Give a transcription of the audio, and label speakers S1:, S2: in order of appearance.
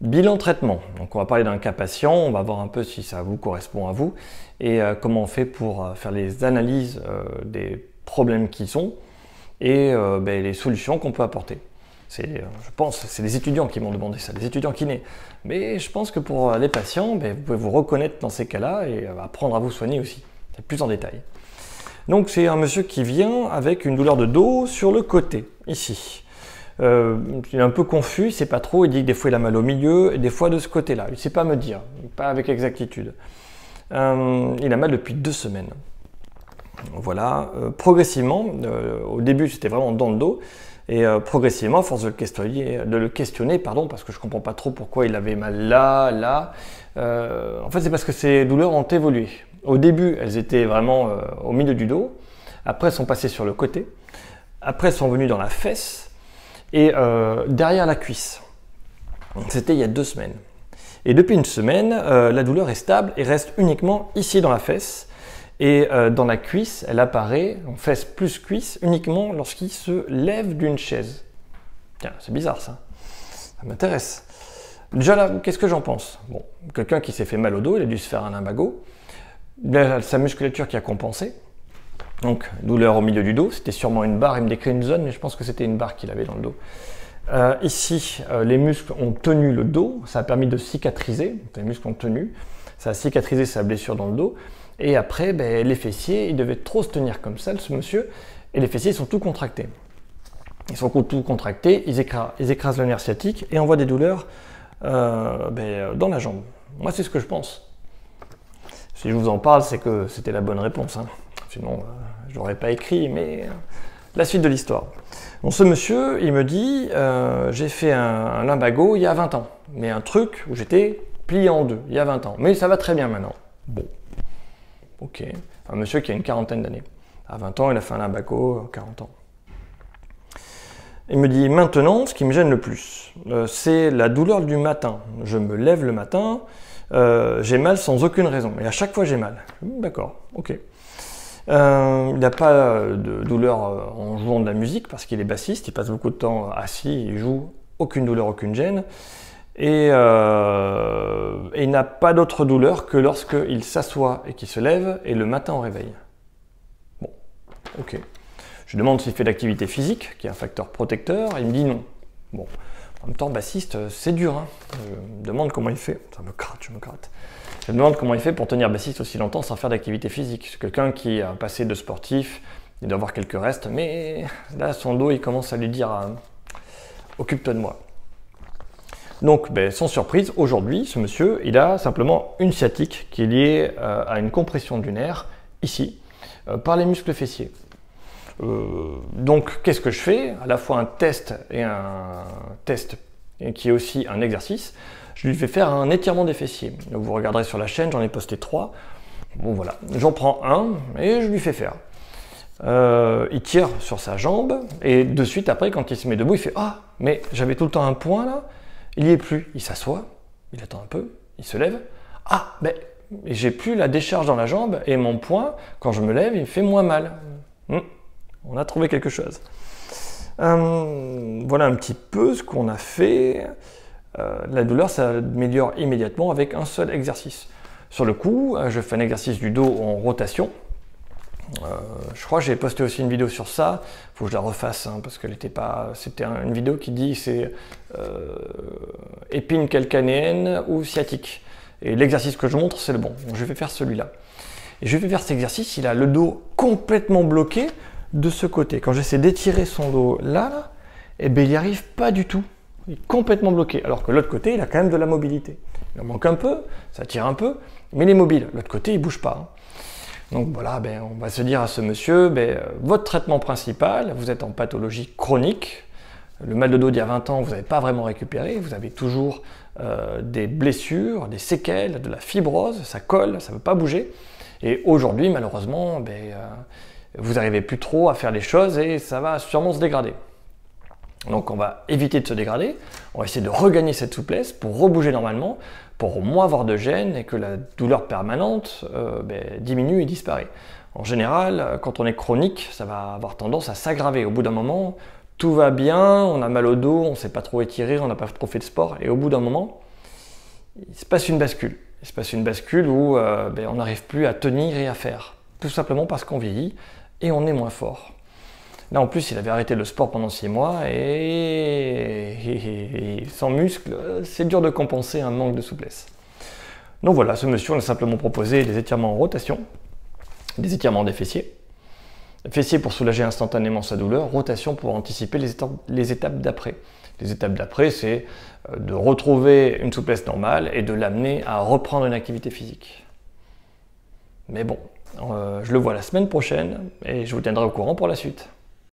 S1: Bilan traitement. Donc on va parler d'un cas patient, on va voir un peu si ça vous correspond à vous et comment on fait pour faire les analyses des problèmes qu'ils ont et les solutions qu'on peut apporter. Je pense, c'est les étudiants qui m'ont demandé ça, les étudiants kinés. Mais je pense que pour les patients, vous pouvez vous reconnaître dans ces cas-là et apprendre à vous soigner aussi, plus en détail. Donc c'est un monsieur qui vient avec une douleur de dos sur le côté, ici. Il est un peu confus, il ne sait pas trop, il dit que des fois il a mal au milieu et des fois de ce côté-là. Il ne sait pas me dire, pas avec exactitude. Il a mal depuis 2 semaines. Voilà, progressivement, au début c'était vraiment dans le dos, et progressivement, à force de le questionner, parce que je ne comprends pas trop pourquoi il avait mal là, en fait c'est parce que ces douleurs ont évolué. Au début, elles étaient vraiment au milieu du dos, après elles sont passées sur le côté, après elles sont venues dans la fesse, et derrière la cuisse. C'était il y a 2 semaines. Et depuis 1 semaine, la douleur est stable et reste uniquement ici dans la fesse. Et dans la cuisse, elle apparaît, en fesse plus cuisse, uniquement lorsqu'il se lève d'une chaise. Tiens, c'est bizarre ça. Ça m'intéresse. Déjà là, qu'est-ce que j'en pense? Bon, quelqu'un qui s'est fait mal au dos, il a dû se faire un lumbago. Sa musculature qui a compensé. Donc, douleur au milieu du dos, c'était sûrement une barre, il me décrit une zone, mais je pense que c'était une barre qu'il avait dans le dos. Ici, les muscles ont tenu le dos, ça a permis de cicatriser, les muscles ont tenu, ça a cicatrisé sa blessure dans le dos, et après, les fessiers, ils devaient trop se tenir comme ça, ce monsieur, et les fessiers sont tout contractés. Ils sont tout contractés, ils écrasent le nerf sciatique, et envoient des douleurs dans la jambe. Moi, c'est ce que je pense. Si je vous en parle, c'est que c'était la bonne réponse, hein. Sinon, je n'aurais pas écrit, mais la suite de l'histoire. Donc ce monsieur, il me dit, j'ai fait un lumbago il y a 20 ans, mais un truc où j'étais plié en 2, il y a 20 ans. Mais ça va très bien maintenant. Bon, ok. Un monsieur qui a une 40aine d'années. À 20 ans, il a fait un lumbago, 40 ans. Il me dit, maintenant, ce qui me gêne le plus, c'est la douleur du matin. Je me lève le matin, j'ai mal sans aucune raison. Et à chaque fois, j'ai mal. D'accord, ok. Il n'a pas de douleur en jouant de la musique parce qu'il est bassiste, il passe beaucoup de temps assis, il joue, aucune douleur, aucune gêne. Et il n'a pas d'autre douleur que lorsqu'il s'assoit et qu'il se lève et le matin au réveil. Bon, ok. Je lui demande s'il fait d'activité physique, qui est un facteur protecteur, il me dit non. Bon, en même temps, bassiste, c'est dur, hein. Je me demande comment il fait. Ça me gratte, je me gratte. Je me demande comment il fait pour tenir bassiste aussi longtemps sans faire d'activité physique. C'est quelqu'un qui a un passé de sportif, il doit avoir quelques restes, mais là, son dos, il commence à lui dire occupe-toi de moi. Donc, sans surprise, aujourd'hui, ce monsieur, il a simplement une sciatique qui est liée à une compression du nerf, ici, par les muscles fessiers. Donc, qu'est-ce que je fais? À la fois un test qui est aussi un exercice. Je lui fais faire un étirement des fessiers. Donc vous regarderez sur la chaîne, j'en ai posté 3. Bon voilà, j'en prends un et je lui fais faire. Il tire sur sa jambe et de suite après, quand il se met debout, il fait « Ah, mais j'avais tout le temps un point là, il n'y est plus. » Il s'assoit, il attend un peu, il se lève. « Ah, mais j'ai plus la décharge dans la jambe et mon point, quand je me lève, il me fait moins mal. » On a trouvé quelque chose. Voilà un petit peu ce qu'on a fait. La douleur s'améliore immédiatement avec un seul exercice. Sur le coup, je fais un exercice du dos en rotation. Je crois que j'ai posté aussi une vidéo sur ça. Il faut que je la refasse hein, parce qu'elle n'était pas. C'était une vidéo qui dit c'est épine calcanéenne ou sciatique. Et l'exercice que je montre, c'est le bon. Donc, je vais faire celui-là. Et je vais faire cet exercice. Il a le dos complètement bloqué de ce côté. Quand j'essaie d'étirer son dos là, il n'y arrive pas du tout. Il est complètement bloqué, alors que l'autre côté, il a quand même de la mobilité. Il en manque un peu, ça tire un peu, mais il est mobile. L'autre côté, il ne bouge pas. Donc voilà, on va se dire à ce monsieur, votre traitement principal, vous êtes en pathologie chronique. Le mal de dos d'il y a 20 ans, vous n'avez pas vraiment récupéré. Vous avez toujours des blessures, des séquelles, de la fibrose, ça colle, ça ne veut pas bouger. Et aujourd'hui, malheureusement, vous n'arrivez plus trop à faire les choses et ça va sûrement se dégrader. Donc on va éviter de se dégrader, on va essayer de regagner cette souplesse pour rebouger normalement, pour moins avoir de gêne et que la douleur permanente diminue et disparaît. En général, quand on est chronique, ça va avoir tendance à s'aggraver. Au bout d'un moment, tout va bien, on a mal au dos, on ne sait pas trop étirer, on n'a pas trop fait de sport, et au bout d'un moment, il se passe une bascule. Il se passe une bascule où on n'arrive plus à tenir et à faire. Tout simplement parce qu'on vieillit et on est moins fort. Là en plus il avait arrêté le sport pendant 6 mois et sans muscles, c'est dur de compenser un manque de souplesse. Donc voilà, ce monsieur on a simplement proposé des étirements en rotation, des étirements des fessiers. Fessiers pour soulager instantanément sa douleur, rotation pour anticiper les étapes d'après. Les étapes d'après, c'est de retrouver une souplesse normale et de l'amener à reprendre une activité physique. Mais bon, je le vois la semaine prochaine et je vous tiendrai au courant pour la suite.